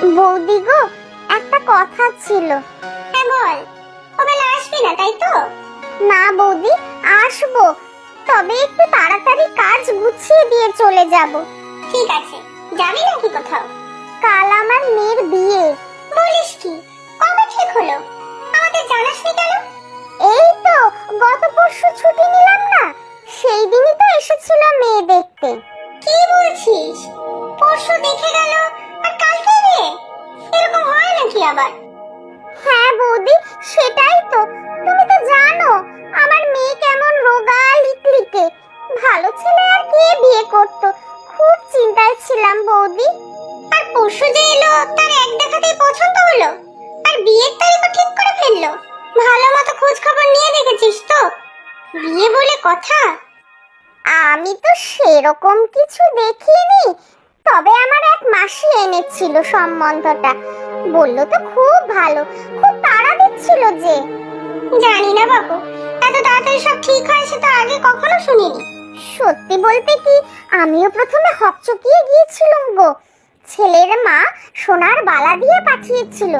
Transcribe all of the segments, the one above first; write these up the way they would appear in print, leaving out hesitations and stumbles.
বৌদি গো, একটা কথা ছিল। হ্যাঁ বল। ওবেলা আসবি না তাই তো? না বৌদি, আসবো, তবে একটু তাড়াতাড়ি কাজ গুছিয়ে দিয়ে চলে যাব। ঠিক আছে, যাবি নাকি কোথাও? কাল আমার মেয়ের বিয়ে। বলিস কি? কবে ঠিক হলো? আমাদের জানাসনি কেন? এই তো গত পরশু ছুটি নিলাম না, সেই দিনই তো এসেছিল মেয়ে দেখতে। কি বলছিস? পরশু দেখে গেল আর কালকে বিয়ে? এরকম হয় নাকি আবার? হ্যাঁ বৌদি, সেটাই তো। তুমি তো জানো আমার মেয়ে কেমন রোগা লিকলিকে। ভালো ছেলে আর কে বিয়ে করতো, খুব চিন্তায় ছিলাম বৌদি। আর পরশু যে এলো তার এক দেখাতেই পছন্দ হলো আর বিয়ের তারিখও ঠিক করে ফেললো। ভালো মতো খোঁজ খবর নিয়ে দেখেছিস তো? বিয়ে বলে কথা। আমি তো সেরকম কিছু দেখিনি, তবে আমার এক মাসি এনেছিল সম্বন্ধটা। বলল তো খুব ভালো, খুব তাড়া দিচ্ছিল যে। জানি না বাবু, এত তাড়াতাড়ি সব ঠিক হয় সে তো আগে কখনো শুনিনি। সত্যি বলতে কি, আমিও প্রথমে হকচকিয়ে গিয়েছিলাম গো। ছেলের মা সোনার বালা দিয়ে পাঠিয়েছিল,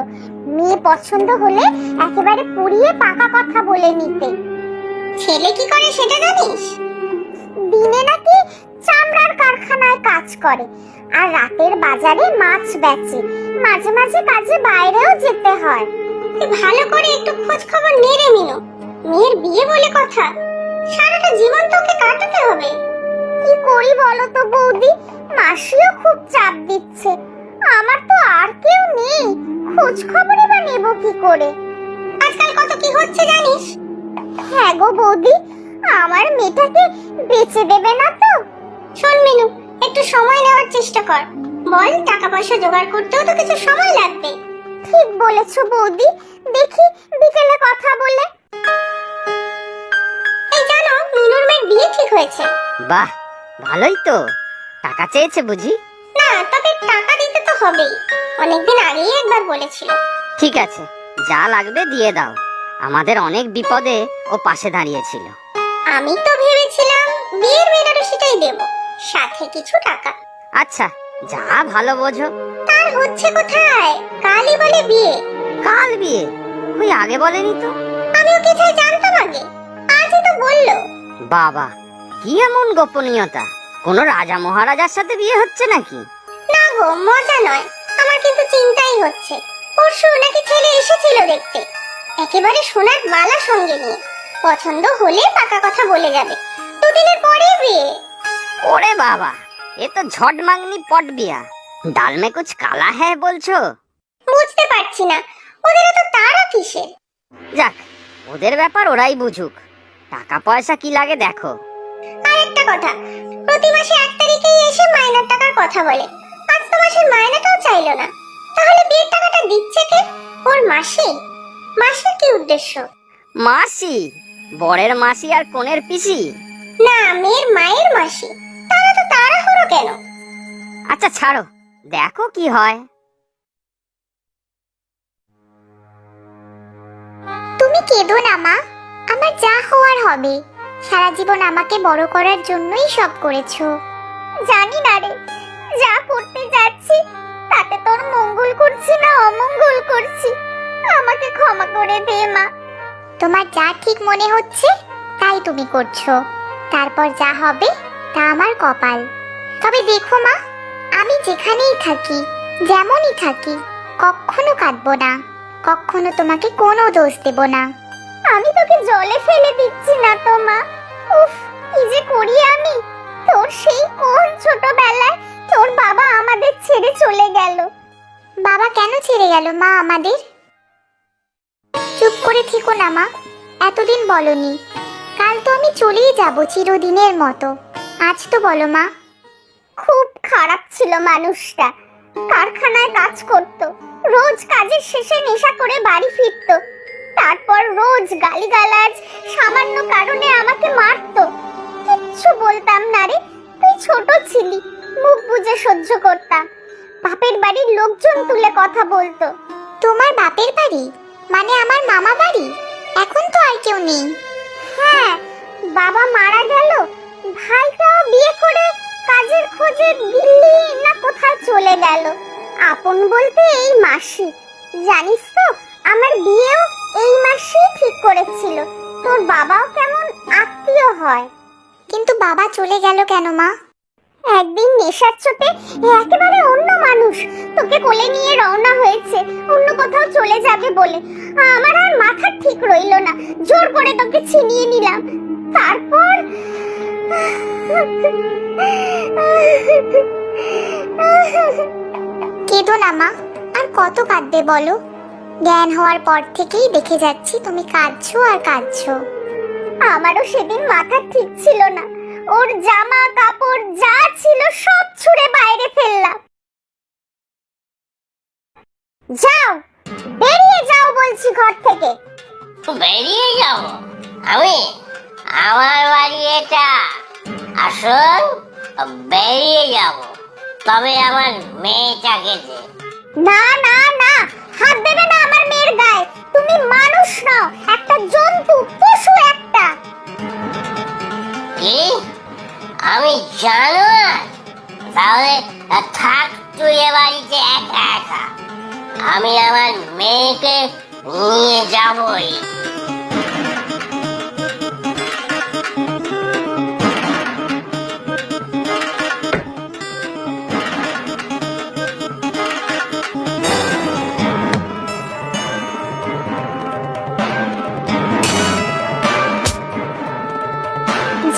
মেয়ে পছন্দ হলে একেবারে পুড়িয়ে পাকা কথা বলে নিতে। ছেলে কি করে সেটা জানিস? দিনে নাকি চামড়ার কারখানায় কাজ করে, আর রাতের বাজারে মাছ বেচে। মাঝে মাঝে কাজে বাইরেও যেতে হয়। তুই ভালো করে একটু খোঁজ খবর নে রে মিনু। মেয়ের বিয়ে বলে কথা, সারাটা জীবন তোকে কাটাতে হবে। কি করি বলো তো বৌদি, মাসিও খুব চাপ দিচ্ছে। আমার তো আর কেউ নেই, খোঁজ খবরই বা নেব কি করে? আজকাল কত কি হচ্ছে জানিস? হ্যাঁ গো বৌদি, আমার মেয়েটাকে বেচে দেবে না তো? শোন মিনু, একটু সময় নেওয়ার চেষ্টা কর। বল, টাকা পয়সা জোগাড় করতেও তো কিছু সময় লাগবে। ঠিক বলেছো বৌদি, দেখি বিকেলে কথা বলে। এই জানো, মিনুর মেয়ের বিয়ে ঠিক হয়েছে। বাহ, ভালোই তো। টাকা চেয়েছে বুঝি? না, তবে টাকা দিতে তো হবেই, অনেকদিন আগেই একবার বলেছিল। ঠিক আছে, যা লাগবে দিয়ে দাও। আমাদের অনেক বিপদে ও পাশে দাঁড়িয়েছিল। আমি তো ভেবেছিলাম বিয়ের বেনারসিটাই দেব, সাথে কিছু টাকা। আচ্ছা, যা ভালো বোঝো। তার হচ্ছে কোথায়? কালই বলে বিয়ে। কাল বিয়ে? ওই আগে বলেনি তো। আমিও কিছুই জানতাম আগে, আজই তো বললো। বাবা, কি এমন গোপনীয়তা? কোনো রাজা মহারাজার সাথে বিয়ে হচ্ছে নাকি? না গো, মজা নয়। আমার কিন্তু চিন্তাই হচ্ছে। পরশু নাকি ছেলে এসেছিল দেখতে, একেবারে সোনার মালা সঙ্গে নিয়ে। পছন্দ হলে পাকা কথা বলে যাবে, দুদিনের পরে বিয়ে। ওরে বাবা, এ তো ঝট মাংনি পট বিয়া। ডাল মে কুছ কালা হ্যায় বলছো? বুঝতে পারছি না ওদের এত তাড়া কিসের। যাক, ওদের ব্যাপার ওরাই বুঝুক। টাকা পয়সা কি লাগে দেখো। আর একটা কথা, প্রতি মাসে 1 তারিখেই এসে মাইনের টাকার কথা বলে। আজ তো মাসের মাইনেটাও চাইলো না। তাহলে বিয়ের টাকাটা দিচ্ছে কে? ওর মাসি? মাসির কি উদ্দেশ্য? মাসি? বরের মাসি আর কোনের পিসি? না, মেয়ের মায়ের মাসি। তারা তো তাড়াহুড়ো কেন? আচ্ছা ছাড়ো, দেখো কি হয়। তুমি কেঁদো না মা, আমার যা হওয়ার হবে। সারা জীবন আমাকে বড় করার জন্যই সব করেছো। জানি না রে, যা করতে যাচ্ছি তাতে তোর মঙ্গল করছি না অমঙ্গল করছি। আমাকে ক্ষমা করে দে মা। তোমার যা ঠিক মনে হচ্ছে তাই তুমি করছো, তারপর যা হবে তা আমার কপাল। তবে দেখো মা, আমি যেখানেই থাকি, যেমনই থাকি, কখনো কাঁদবো না, কখনো তোমাকে কোনো দোষ দেব না। আমি তোকে জলে ফেলে দিচ্ছি না তো মা। উফ, কি যে করি আমি। তোর সেই কোন ছোটবেলায় তোর বাবা আমাদের ছেড়ে চলে গেল। বাবা কেন ছেড়ে গেল মা আমাদের? চুপ করে থেকো না মা, এতদিন বলনি। কাল তো আমি চলেই যাব চিরদিনের মতো, আজ তো বলো মা। খুব খারাপ ছিল মানুষটা, কারখানায় কাজ করত, রোজ কাজের শেষে নেশা করে বাড়ি ফিরত, তারপর রোজ গালিগালাজ, সামান্য কারণে আমাকে মারতো। কিচ্ছু বলতাম না রে, তুই ছোট ছিলি, মুখ বুজে সহ্য করতাম। বাপের বাড়ির লোকজন তুলে কথা বলতো। তোমার বাপের বাড়ি মানে আমার মামা বাড়ি? এখন তো আর কেউ নেই। হ্যাঁ, বাবা মারা গেল, ভাইটাও বিয়ে করে কাজের খোঁজে দিল্লি না কোথায় চলে গেল। আপন বলতে এই মাসি। জানিস তো আমার বিয়েও এই মাসেই ঠিক করেছিল। তোর বাবাও কেমন আত্মীয় হয়। কিন্তু বাবা চলে গেল কেন মা? একদিন নেশার চোটে একেবারে অন্য মানুষ তোকে কোলে নিয়ে রওনা হয়েছে অন্য কোথাও চলে যাবে বলে। আমার আর মাথা ঠিক রইলো না, জোর করে তোকে ছিনিয়ে নিলাম। তারপর কেঁদো না মা, আর কত কাঁদবে বলো? জ্ঞান হওয়ার পর থেকেই দেখে যাচ্ছি তুমি কাঁদছো আর কাঁদছো। আমারও সেদিন মাথা ঠিক ছিল না, ওর জামা কাপড় যা ছিল সব ছুঁড়ে বাইরে ফেললাম। যাও, বেরিয়ে যাও বলছি ঘর থেকে। বেরিয়ে যাব আমি? আমার বাড়ি এটা। আসুন, বেরিয়ে যাব, তবে আমার মেয়েটাকে যে। না না না, হাত দেবে না আমার মেয়ের গায়ে। তুমি মানুষ নও, একটা জন্তু, পশু একটা। কি? আমি জানোয়ার? তাহলে থাক তুই এ বাড়িতে একা একা। আমি আমার মেয়েকে নিয়ে যাবই।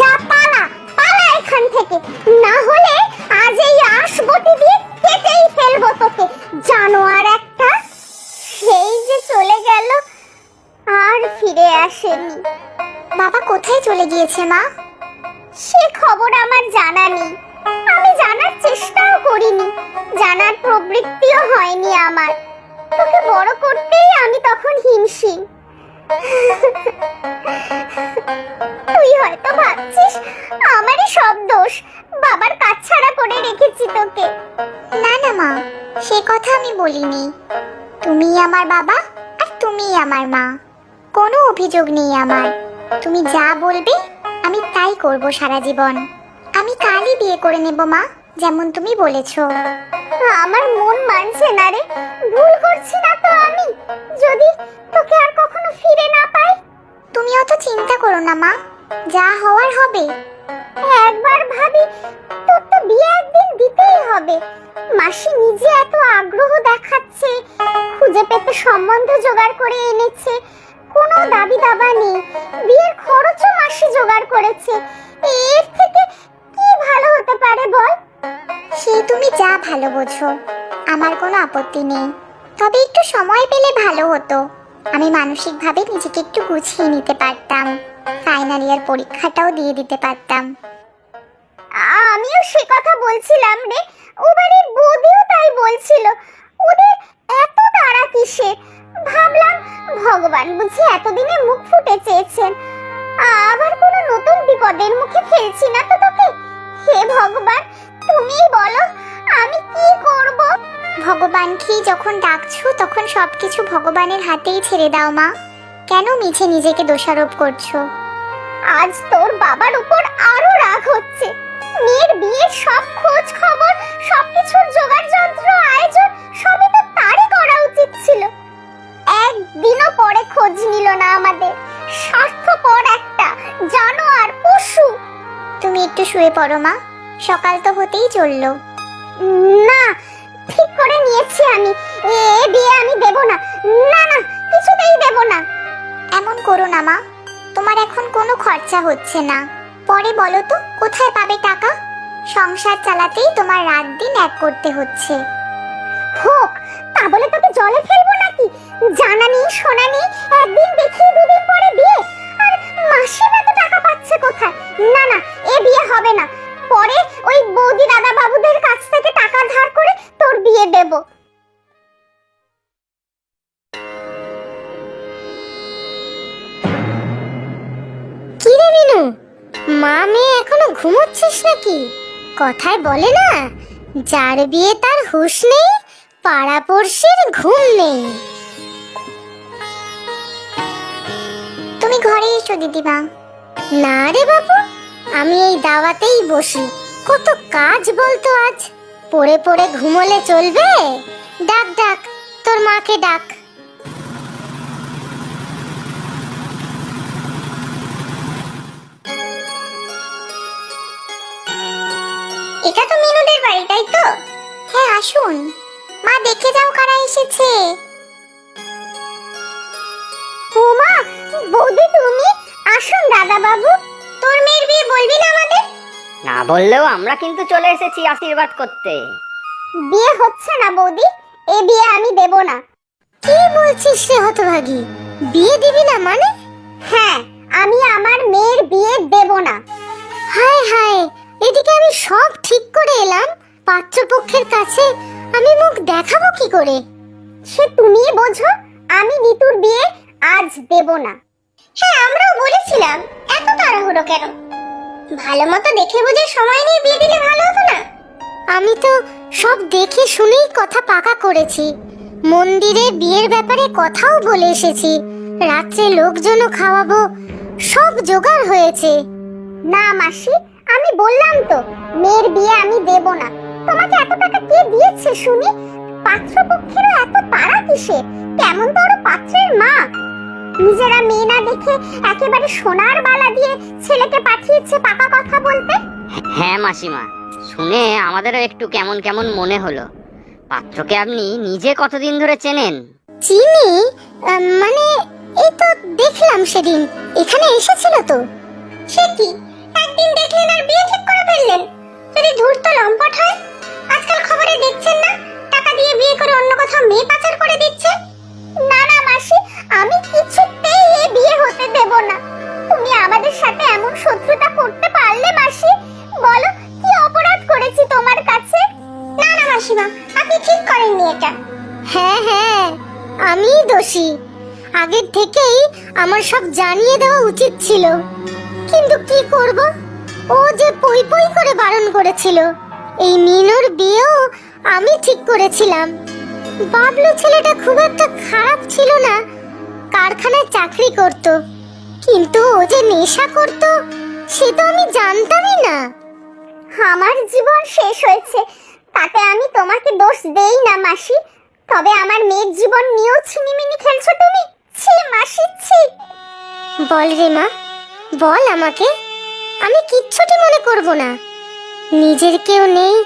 যা, পালা পালা এখান থেকে, না হলে আজ এই আঁশবটি দিয়ে কেটেই ফেলবো তোকে, জানোয়ার একটা। সেই যে চলে গেল, আর ফিরে আসেনি। বাবা কোথায় চলে গিয়েছে মা? সে খবর আমার জানা নেই, আমি জানার চেষ্টাও করিনি, জানার প্রবৃত্তিও হয়নি আমার। তোকে বড় করতেই আমি তখন হিমশিম। তুই হয়তো ভাবছিস আমারই সব দোষ, বাবার কাছছাড়া করে রেখেছি তোকে। না না মা, সে কথা আমি বলিনি। তুমি আমার বাবা আর তুমি আমার মা, কোনো অভিযোগ নেই আমার। তুমি যা বলবে আমি তাই করব সারা জীবন। আমি কালই বিয়ে করে নেব মা, যেমন তুমি বলেছো। আমার মন মানছে না রে, ভুল করছি না তো আমি? যদি তোকে আর কখনো ফিরে না পাই? তুমি অত চিন্তা করো না মা, যা হওয়ার হবে। একবার ভাবি তোর তো বিয়ে একদিন দিতেই হবে। মাসি নিজে এত আগ্রহ দেখাচ্ছে, খুঁজে পেতে সম্বন্ধ জোগাড় করে এনেছে, কোনো দাবি দাবা নেই, বিয়ের খরচও মাসি জোগাড় করেছে। এর থেকে কি ভালো হতে পারে বল? সে তুমি যা ভালো বোঝো, আমার কোনো আপত্তি নেই। তবে একটু সময় পেলে ভালো হতো, আমি মানসিকভাবে নিজেকে একটু গুছিয়ে নিতে পারতাম, ফাইনাল ইয়ার পরীক্ষাটাও দিয়ে দিতে পারতাম। আমিও সে কথা বলছিলাম রে, ও বাড়ির বৌদিও তাই বলছিল। ওদের এত তাড়া কিসে? ভাবলাম ভগবান বুঝি এতদিনে মুখ ফুটে চেয়েছেন, আবার কোনো নতুন বিপদের মুখে ফেলছি না তো তোকে। হে ভগবান, তুমিই বলো আমি কি করব? ভগবানকেই যখন ডাকছো তখন সবকিছু ভগবানের হাতেই ছেড়ে দাও মা। কেন মিছে নিজেকে দোষারোপ করছো? আজ তোর বাবার উপর আরো রাগ হচ্ছে। মেয়ের বিয়ের সব খোঁজ খবর, সবকিছুর জোগাড় যন্ত্র আয়োজন সবই তো তারই করা উচিত ছিল। একদিনও পরে খোঁজ নিল না আমাদের, স্বার্থপর একটা জানোয়ার, পশু। তুমি একটু শুয়ে পড়ো মা, সকাল তো হতেই চললো। না, ঠিক করে নিয়েছি আমি, এ বিয়ে আমি দেব না। না না, কিছুতেই দেব না। এমন করো না মা, তোমার এখন কোনো খরচা হচ্ছে না। পরে বলো তো কোথায় পাবে টাকা? সংসার চালাতেই তোমার রাত দিন এক করতে হচ্ছে। হোক, তা বলে তোকে জলে ফেলবো নাকি? জানা নেই শোনা নেই, একদিন দেখি দুদিন পরে বিয়ে, আর মাসে এত টাকা পাচ্ছে কোথায়? না না, এ বিয়ে হবে না। পরে ওই বৌদি দাদা বাবুদের কাছ থেকে টাকা ধার করে তোর বিয়ে দেব। কি রে মিনু, মা মেয়ে এখনো ঘুমোচ্ছিস নাকি? কথায় বলে না, যার বিয়ে তার হুঁশ নেই, পাড়া পড়শির ঘুম নেই। তুমি ঘরে এসো দিদিমা। না রে বাবু, আমি এই দাওয়াতেই বসি, কত কাজ বলতো আজ। পড়ে পড়ে ঘুমোলে চলবে? ডাক ডাক, তোর মাকে ডাক। এটা তো মিনুদের বাড়ি, তাই তো? হ্যাঁ আসুন, মা দেখে যাও কারা এসেছে। ওমা, বৌদি তুমি? আসুন দাদা বাবু, তোর মেয়ের বিয়ে বলবি না আমাদের? না বললেও আমরা কিন্তু চলে এসেছি আশীর্বাদ করতে। বিয়ে হচ্ছে না বৌদি, এ বিয়ে আমি দেব না। কি বলছিস রে হতভাগী, বিয়ে দিবি না মানে? হ্যাঁ, আমি আমার মেয়ের বিয়ে দেব না। হায় হায়, এদিকে আমি সব ঠিক করে এলাম, পাত্রপক্ষের কাছে আমি মুখ দেখাবো কি করে? সে তুমিই বোঝো, আমি নিতুর বিয়ে আজ দেব না। হ্যাঁ, আমরাও বলেছিলাম, এত তাড়াহুড়ো কেন? ভালো মতো দেখে বুঝে সময় নিয়ে বিয়ে দিলে ভালো হতো না? আমি তো সব দেখে শুনেই কথা পাকা করেছি। মন্দিরে বিয়ের ব্যাপারে কথাও বলে এসেছি, রাত্রে লোকজনও খাওয়াবো, সব জোগাড় হয়েছে। না মাসি, আমি বললাম তো মেয়ের বিয়ে আমি দেব না। তোমাকে এত টাকা কে দিয়েছে শুনি? পাত্রপক্ষেরও এত তাড়া কিসে? কেমন বড় পাত্রের মা, নিজেরা মেয়ে না দেখে একেবারে সোনার বালা দিয়ে ছেলেকে পাঠিয়েছে পাকা কথা বলতে। হ্যাঁ মাসিমা, শুনে আমাদেরও একটু কেমন কেমন মনে হলো। পাত্রকে আপনি নিজে কতদিন ধরে চেনেন? চিনি মানে এই তো দেখলাম সেদিন এখানে এসেছিল তো। সে কি, একদিন দেখলেন আর বিয়ে ঠিক করে ফেললেন? যদি ধূর্ত লম্পট হয়, আজকাল খবরে দেখছেন না টাকা দিয়ে বিয়ে করে অন্য কোথাও মেয়ে পাচার করে দিচ্ছে। না না মাসি, আমি কিছুতেই এই বিয়ে হতে দেব না। তুমি আমাদের সাথে এমন শত্রুতা করতে পারলে মাসি? বলো কি অপরাধ করেছি তোমার কাছে? না না মাসিমা, আপনি ঠিক করেননি এটা। হ্যাঁ হ্যাঁ, আমিই দোষী। আগের থেকেই আমার সব জানিয়ে দেওয়া উচিত ছিল, কিন্তু কি করব? ও যে পই পই করে বারণ করেছিল। এই মিনুর বিয়েও আমি ঠিক করেছিলাম। বাবলু ছেলেটা খুব একটা খারাপ ছিল না, কারখানায় চাকরি করত, কিন্তু ও যে নেশা করত সে তো আমি জানতামই না। আমার জীবন শেষ হয়েছে, তাতে আমি তোমাকে দোষ দেই না মাসি। তবে আমার মেয়ের জীবন নিয়েও ছিনিমিনি খেলছো তুমি। ছি মাসি, ছি। বল রে মা, বল আমাকে, আমি কিচ্ছুটি মনে করব না। নিজের কেউ নেই,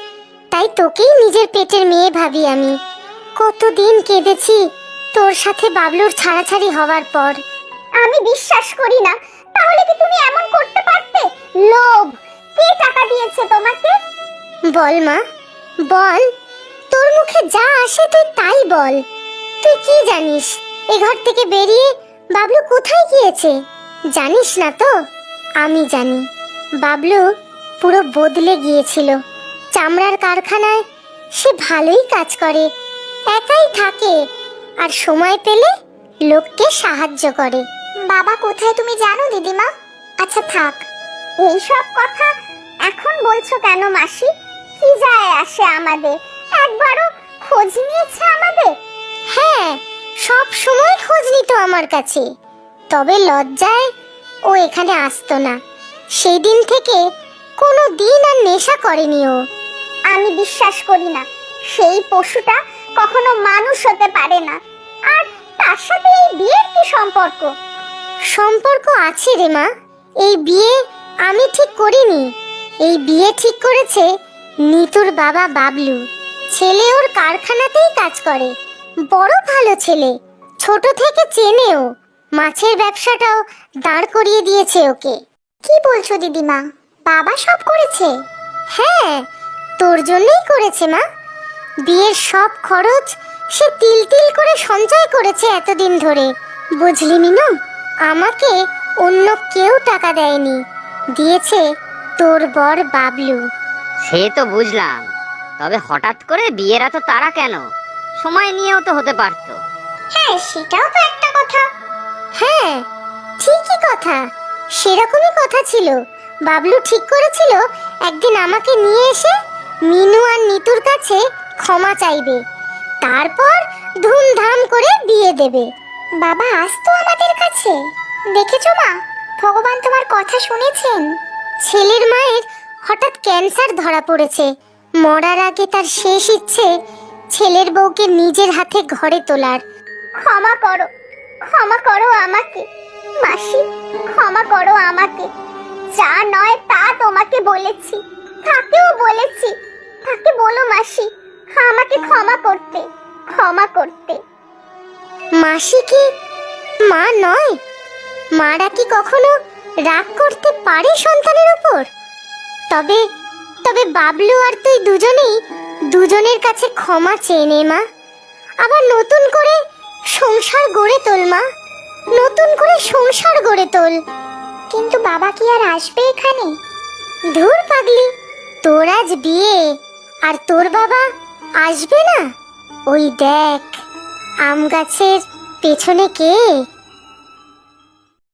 তাই তোকেই নিজের পেটের মেয়ে ভাবি আমি। কতদিন কেঁদেছি তোর সাথে বাবলুর ছাড়াছাড়ি হওয়ার পর। আমি বিশ্বাস করি না। তাহলে কি তুমি এমন করতে পারতে? লোভ, কে টাকা দিয়েছে তোমাকে? বল মা, বল, তোর মুখে যা আসে তুই তাই বল। তুই কি জানিস এ ঘর থেকে বেরিয়ে বাবলু কোথায় গিয়েছে? জানিস না তো? আমি জানি। বাবলু পুরো বদলে গিয়েছিল। চামড়ার কারখানায় সে ভালোই কাজ করে, একাই থাকে, আর সময় পেলে লোককে সাহায্য করে। বাবা কোথায় তুমি জানো দিদিমা? আচ্ছা থাক, এইসব কথা এখন বলছো কেন মাসি? কি যায় আসে আমাদের? একবারও খোঁজ নিয়েছে আমাদের? হ্যাঁ, সব সময় খোঁজ নিত আমার কাছে, তবে লজ্জায় ও এখানে আসতো না। সেই দিন থেকে কোনো দিন আর নেশা করেনি ও। আমি বিশ্বাস করি না, সেই পশুটা কখনো মানুষ হতে পারে না। আর তার সাথে এই বিয়ের কি সম্পর্ক? সম্পর্ক আছে রে মা। এই বিয়ে আমি ঠিক করিনি, এই বিয়ে ঠিক করেছে নিতুর বাবা বাবলু। ছেলে ওর কারখানাতেই কাজ করে, বড় ভালো ছেলে, ছোট থেকে চেনেও। মাছের ব্যবসাটাও দাঁড় করিয়ে দিয়েছে ওকে। কি বলছো দিদিমা, বাবা সব করেছে? হ্যাঁ, তোর জন্যই করেছে মা। বিয়ের সব খরচ সে তিল তিল করে সঞ্চয় করেছে এতদিন ধরে। বুঝলি মিনু, আমাকে অন্য কেউ টাকা দেয়নি, দিয়েছে তোর বর বাবলু। সে তো বুঝলাম, তবে হঠাৎ করে বিয়ের এত তাড়া কেন? সময় নিয়েও তো হতে পারতো। হ্যাঁ, সেটাও তো একটা কথা। হ্যাঁ, ঠিকই কথা, সেরকমই কথা ছিল। বাবলু ঠিক করেছিল একদিন আমাকে নিয়ে এসে মিনু আর নিতুর কাছে ক্ষমা চাইবে, তারপর ধুমধাম করে বিয়ে দেবে। বাবা আসতো আমাদের কাছে, দেখেছো মা, ভগবান তোমার কথা শুনেছেন। ছেলের মায়ের হঠাৎ ক্যান্সার ধরা পড়েছে, মরার আগে তার শেষ ইচ্ছে ছেলের বউকে নিজের হাতে ঘরে তোলার। ক্ষমা করো আমাকে মাসি, ক্ষমা করো আমাকে। যা নয় তা তোমাকে বলেছি, তাকেও বলেছি। তাকে বলো মাসি আমাকে ক্ষমা করতে। মাসি কি মা নয়? মারা কি কখনো রাগ করতে পারে সন্তানের উপর? তবে তবে বাবলু আর তুই দুজনের কাছে ক্ষমা চেয়ে নে মা। আবার নতুন করে সংসার গড়ে তোল মা, নতুন করে সংসার গড়ে তোল। কিন্তু বাবা কি আর আসবে এখানে? ধুর পাগলি, তোর আজ বিয়ে আর তোর বাবা আসবে না? ওই দেখ আম গাছের পেছনে কে